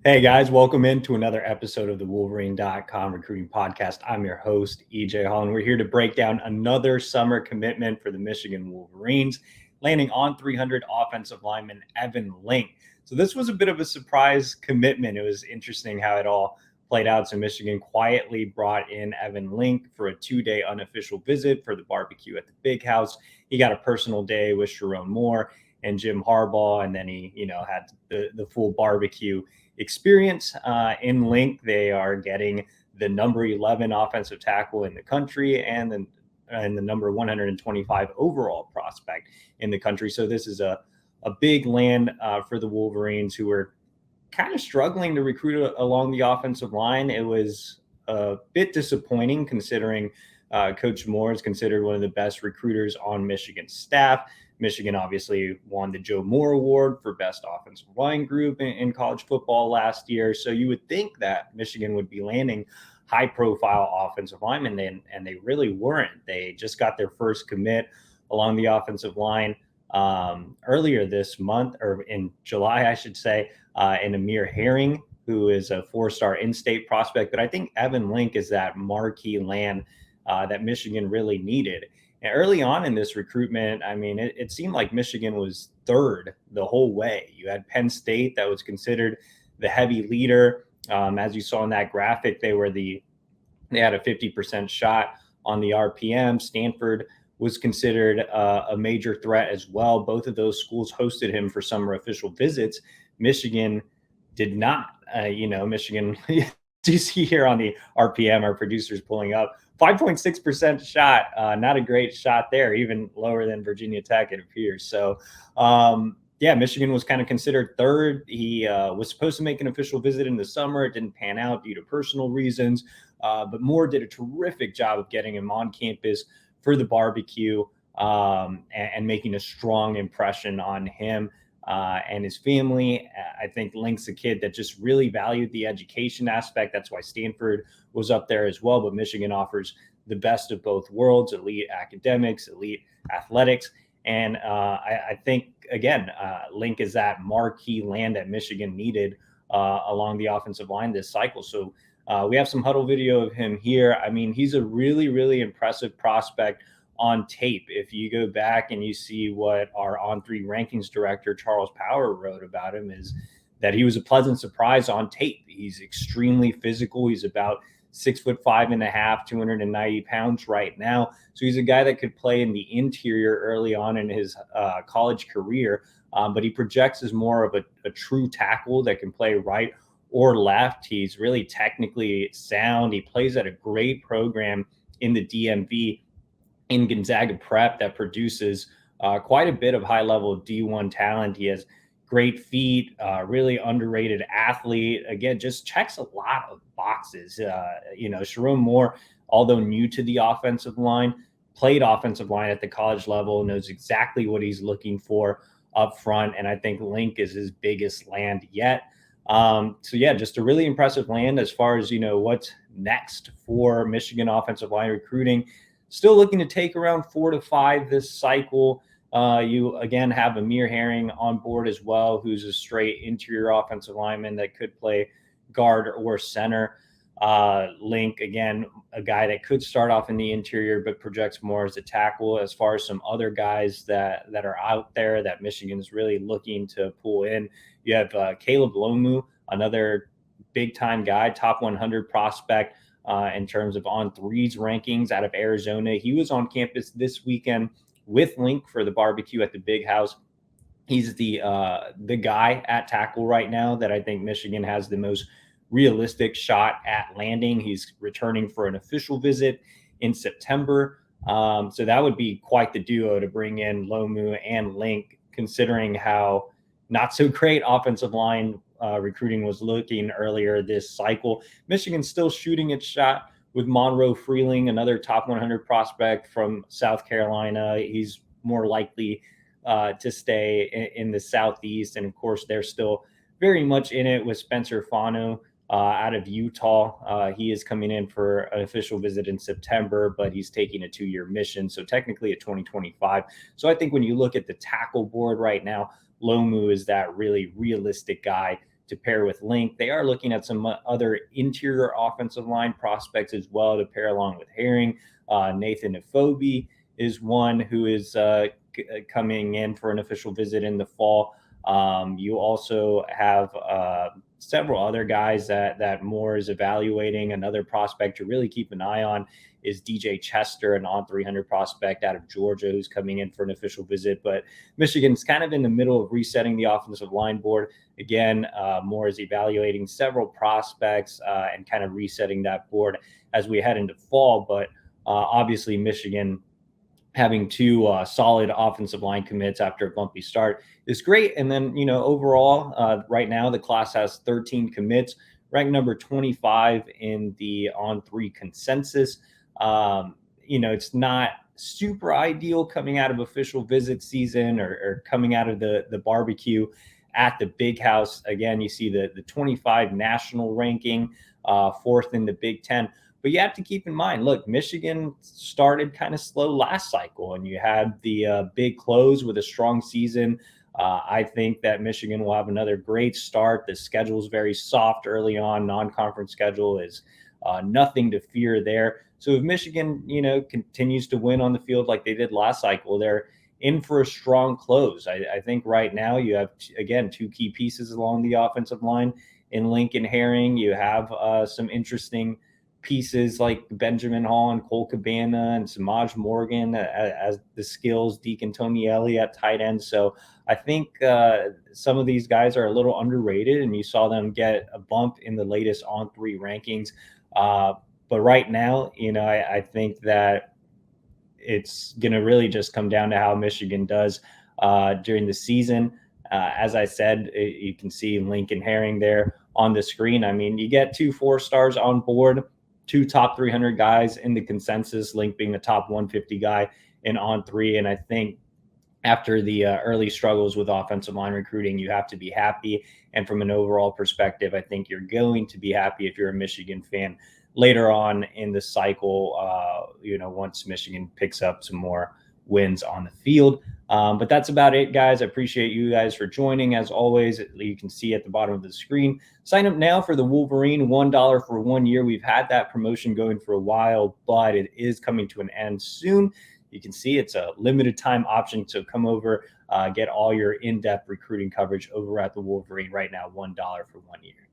Hey guys, welcome into another episode of the Wolverine.com recruiting podcast. I'm your host, EJ Hall, and we're here to break down another summer commitment for the Michigan Wolverines, landing on 300 offensive lineman Evan Link. So this was a bit of a surprise commitment. It was interesting how it all played out. So Michigan quietly brought in Evan Link for a 2-day unofficial visit for the barbecue at the Big House. He got a personal day with Sharon Moore and Jim Harbaugh, and then he, had the full barbecue experience in Link. They are getting the number 11 offensive tackle in the country and the number 125 overall prospect in the country. So this is a big land for the Wolverines, who were kind of struggling to recruit along the offensive line. It was a bit disappointing considering Coach Moore is considered one of the best recruiters on Michigan's staff. Michigan obviously won the Joe Moore Award for Best Offensive Line Group in college football last year. So you would think that Michigan would be landing high-profile offensive linemen, and they really weren't. They just got their first commit along the offensive line earlier this month, or in July, I should say, in Amir Herring, who is a 4-star in-state prospect. But I think Evan Link is that marquee land that Michigan really needed. And early on in this recruitment, I mean, it seemed like Michigan was third the whole way. You had Penn State that was considered the heavy leader. As you saw in that graphic, they had a 50% shot on the RPM. Stanford was considered a major threat as well. Both of those schools hosted him for summer official visits. Michigan did not. Michigan, do you see here on the RPM, our producers pulling up, 5.6% shot, not a great shot there, even lower than Virginia Tech, it appears. So, Michigan was kind of considered third. He was supposed to make an official visit in the summer. It didn't pan out due to personal reasons, but Moore did a terrific job of getting him on campus for the barbecue and making a strong impression on him and his family. I think Link's a kid that just really valued the education aspect. That's why Stanford was up there as well. But Michigan offers the best of both worlds: elite academics, elite athletics. And I think, again, Link is that marquee land that Michigan needed along the offensive line this cycle. So we have some huddle video of him here. I mean, he's a really, really impressive prospect on tape. If you go back and you see what our On3 rankings director, Charles Power, wrote about him, is that he was a pleasant surprise on tape. He's extremely physical. He's about 6'5.5", 290 pounds right now. So he's a guy that could play in the interior early on in his college career, but he projects as more of a true tackle that can play right or left. He's really technically sound. He plays at a great program in the DMV in Gonzaga Prep that produces quite a bit of high-level D1 talent. He has great feet, really underrated athlete. Again, just checks a lot of boxes. Sharon Moore, although new to the offensive line, played offensive line at the college level, knows exactly what he's looking for up front, and I think Link is his biggest land yet. Just a really impressive land as far as, what's next for Michigan offensive line recruiting. Still looking to take around 4 to 5 this cycle. You, again, have Amir Herring on board as well, who's a straight interior offensive lineman that could play guard or center. Link, again, a guy that could start off in the interior but projects more as a tackle. As far as some other guys that are out there that Michigan's really looking to pull in, you have Caleb Lomu, another big-time guy, top 100 prospect in terms of On3's rankings out of Arizona. He was on campus this weekend with Link for the barbecue at the Big House. He's the guy at tackle right now that I think Michigan has the most realistic shot at landing. He's returning for an official visit in September. So that would be quite the duo to bring in Lomu and Link, considering how not so great offensive line recruiting was looking earlier this cycle. Michigan's still shooting its shot with Monroe Freeling, another top 100 prospect from South Carolina. He's more likely to stay in the Southeast. And of course, they're still very much in it with Spencer Fano out of Utah. He is coming in for an official visit in September, but he's taking a 2-year mission. So technically a 2025. So I think when you look at the tackle board right now, Lomu is that really realistic guy to pair with Link. They are looking at some other interior offensive line prospects as well to pair along with Herring. Nathan Ifobi is one who is coming in for an official visit in the fall. You also have several other guys that Moore is evaluating. Another prospect to really keep an eye on is DJ Chester, an On300 prospect out of Georgia, who's coming in for an official visit. But Michigan's kind of in the middle of resetting the offensive line board. Again, Moore is evaluating several prospects and kind of resetting that board as we head into fall. But obviously, Michigan having two solid offensive line commits after a bumpy start is great. And then, overall, right now, the class has 13 commits, ranked number 25 in the On3 consensus. It's not super ideal coming out of official visit season or coming out of the barbecue at the Big House. Again, you see the 25 national ranking, fourth in the Big 10. But you have to keep in mind, look, Michigan started kind of slow last cycle, and you had the big close with a strong season. I think that Michigan will have another great start. The schedule is very soft early on. Non-conference schedule is nothing to fear there. So if Michigan, continues to win on the field like they did last cycle, they're in for a strong close. I think right now you have, again, two key pieces along the offensive line in Lincoln Herring. You have some interesting pieces like Benjamin Hall and Cole Cabana and Samaj Morgan as the skills, Deacon Tonielli at tight end. So I think some of these guys are a little underrated, and you saw them get a bump in the latest On3 rankings. But right now, I think that it's going to really just come down to how Michigan does during the season. As I said, you can see Lincoln Herring there on the screen. I mean, you get 2 4-stars on board, 2 top 300 guys in the consensus, Link being the top 150 guy in On3. And I think after the early struggles with offensive line recruiting, you have to be happy. And from an overall perspective, I think you're going to be happy if you're a Michigan fan later on in the cycle, once Michigan picks up some more wins on the field. But that's about it, guys. I appreciate you guys for joining. As always, you can see at the bottom of the screen, sign up now for the Wolverine, $1 for 1 year. We've had that promotion going for a while, but it is coming to an end soon. You can see it's a limited time option. So come over, get all your in-depth recruiting coverage over at the Wolverine right now, $1 for 1 year.